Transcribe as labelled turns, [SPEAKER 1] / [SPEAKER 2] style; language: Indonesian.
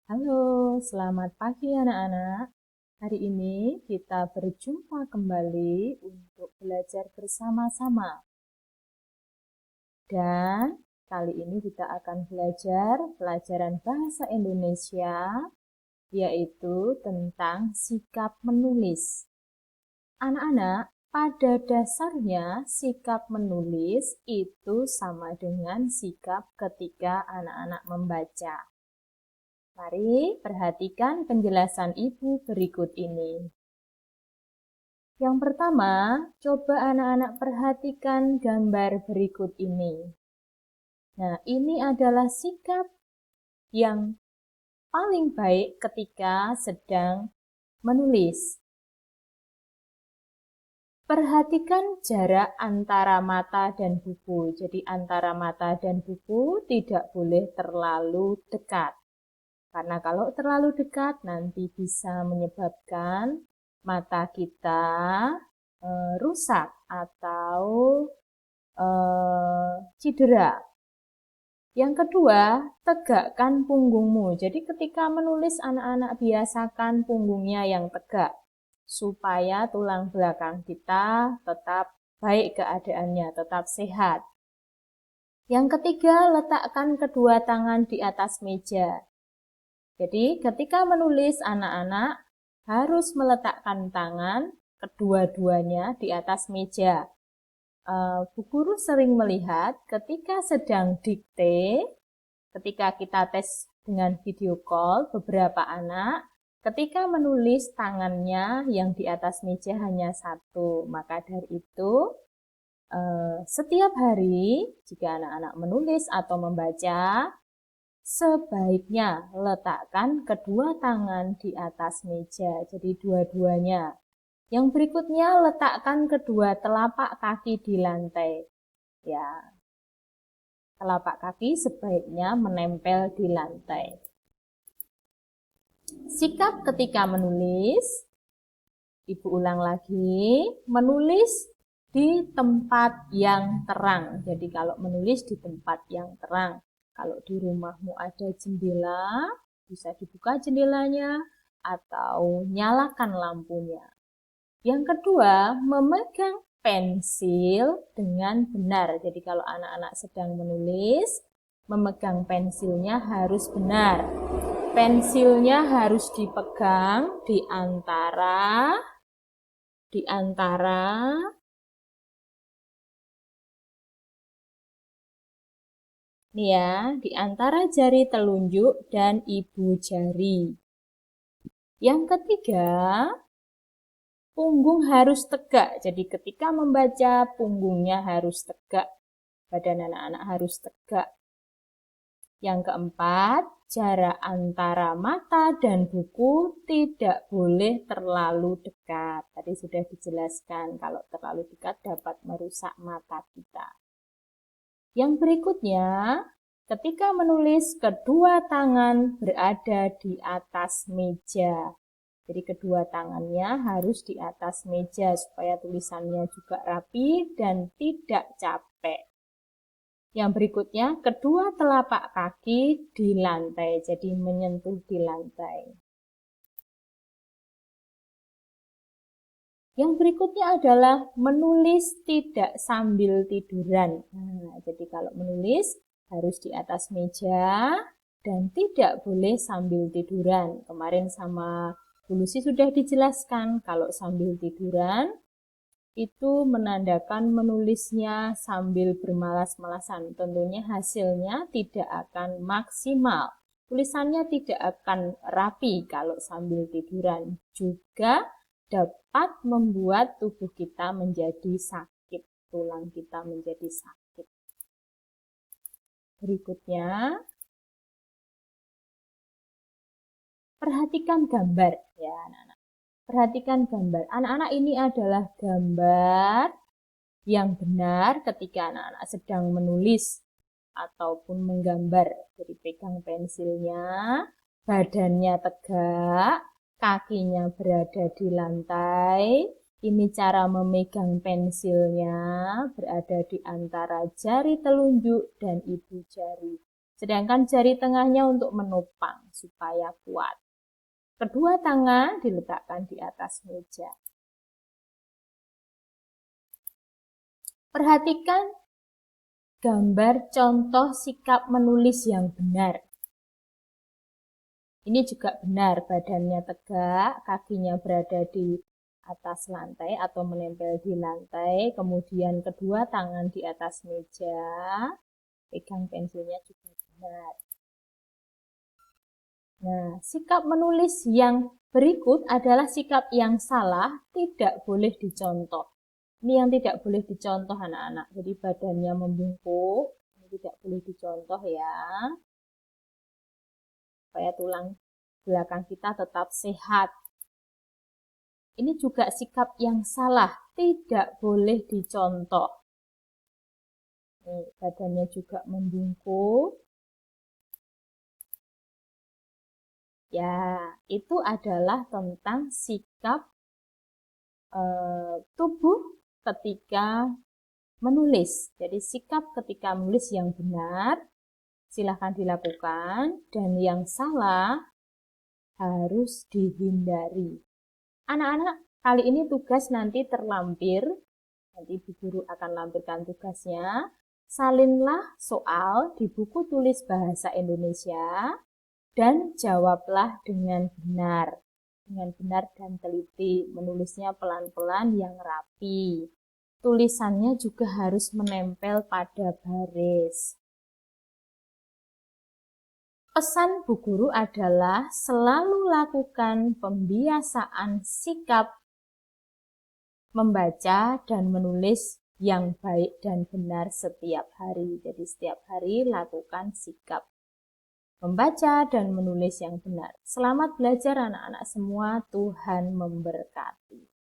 [SPEAKER 1] Halo, selamat pagi anak-anak. Hari ini kita berjumpa kembali untuk belajar bersama-sama. Dan kali ini kita akan belajar pelajaran bahasa Indonesia, yaitu tentang sikap menulis. Anak-anak, pada dasarnya sikap menulis itu sama dengan sikap ketika anak-anak membaca. Mari perhatikan penjelasan Ibu berikut ini. Yang pertama, coba anak-anak perhatikan gambar berikut ini. Nah, ini adalah sikap yang paling baik ketika sedang menulis. Perhatikan jarak antara mata dan buku. Jadi antara mata dan buku tidak boleh terlalu dekat. Karena kalau terlalu dekat nanti bisa menyebabkan mata kita rusak atau cedera. Yang kedua, tegakkan punggungmu. Jadi ketika menulis anak-anak biasakan punggungnya yang tegak supaya tulang belakang kita tetap baik keadaannya, tetap sehat. Yang ketiga, letakkan kedua tangan di atas meja. Jadi ketika menulis anak-anak harus meletakkan tangan kedua-duanya di atas meja. Bu guru sering melihat ketika sedang dikte, ketika kita tes dengan video call, beberapa anak ketika menulis tangannya yang di atas meja hanya satu. Maka dari itu setiap hari jika anak-anak menulis atau membaca, sebaiknya letakkan kedua tangan di atas meja, jadi dua-duanya. Yang berikutnya, letakkan kedua telapak kaki di lantai. Ya, telapak kaki sebaiknya menempel di lantai. Sikap ketika menulis, Ibu ulang lagi, menulis di tempat yang terang. Jadi kalau menulis di tempat yang terang, kalau di rumahmu ada jendela, bisa dibuka jendelanya atau nyalakan lampunya. Yang kedua, memegang pensil dengan benar. Jadi kalau anak-anak sedang menulis, memegang pensilnya harus benar. Pensilnya harus dipegang di antara nih ya, di antara jari telunjuk dan ibu jari. Yang ketiga, punggung harus tegak. Jadi ketika membaca, punggungnya harus tegak. Badan anak-anak harus tegak. Yang keempat, jarak antara mata dan buku tidak boleh terlalu dekat. Tadi sudah dijelaskan, kalau terlalu dekat dapat merusak mata kita. Yang berikutnya, ketika menulis, kedua tangan berada di atas meja. Jadi kedua tangannya harus di atas meja supaya tulisannya juga rapi dan tidak capek. Yang berikutnya, kedua telapak kaki di lantai, jadi menyentuh di lantai. Yang berikutnya adalah menulis tidak sambil tiduran. Nah, jadi kalau menulis harus di atas meja dan tidak boleh sambil tiduran. Kemarin sama Bu Lucy sudah dijelaskan kalau sambil tiduran itu menandakan menulisnya sambil bermalas-malasan. Tentunya hasilnya tidak akan maksimal. Tulisannya tidak akan rapi kalau sambil tiduran. Juga dapat membuat tubuh kita menjadi sakit, tulang kita menjadi sakit. Berikutnya, perhatikan gambar ya anak-anak. Perhatikan gambar. Anak-anak ini adalah gambar yang benar ketika anak-anak sedang menulis ataupun menggambar. Jadi pegang pensilnya, badannya tegak, kakinya berada di lantai. Ini cara memegang pensilnya, berada di antara jari telunjuk dan ibu jari. Sedangkan jari tengahnya untuk menopang supaya kuat. Kedua tangan diletakkan di atas meja. Perhatikan gambar contoh sikap menulis yang benar. Ini juga benar, badannya tegak, kakinya berada di atas lantai atau menempel di lantai, kemudian kedua tangan di atas meja, pegang pensilnya juga benar. Nah, sikap menulis yang berikut adalah sikap yang salah, tidak boleh dicontoh. Ini yang tidak boleh dicontoh anak-anak, jadi badannya membungkuk, ini tidak boleh dicontoh ya. Supaya tulang belakang kita tetap sehat. Ini juga sikap yang salah, tidak boleh dicontoh. Nih, badannya juga membungkuk. Ya, itu adalah tentang sikap tubuh ketika menulis. Jadi sikap ketika menulis yang benar silahkan dilakukan, dan yang salah harus dihindari. Anak-anak, kali ini tugas nanti terlampir. Nanti Bu Guru akan lampirkan tugasnya. Salinlah soal di buku tulis bahasa Indonesia dan jawablah dengan benar. Dengan benar dan teliti. Menulisnya pelan-pelan yang rapi. Tulisannya juga harus menempel pada baris. Pesan Bu Guru adalah selalu lakukan pembiasaan sikap membaca dan menulis yang baik dan benar setiap hari. Jadi setiap hari lakukan sikap membaca dan menulis yang benar. Selamat belajar anak-anak semua, Tuhan memberkati.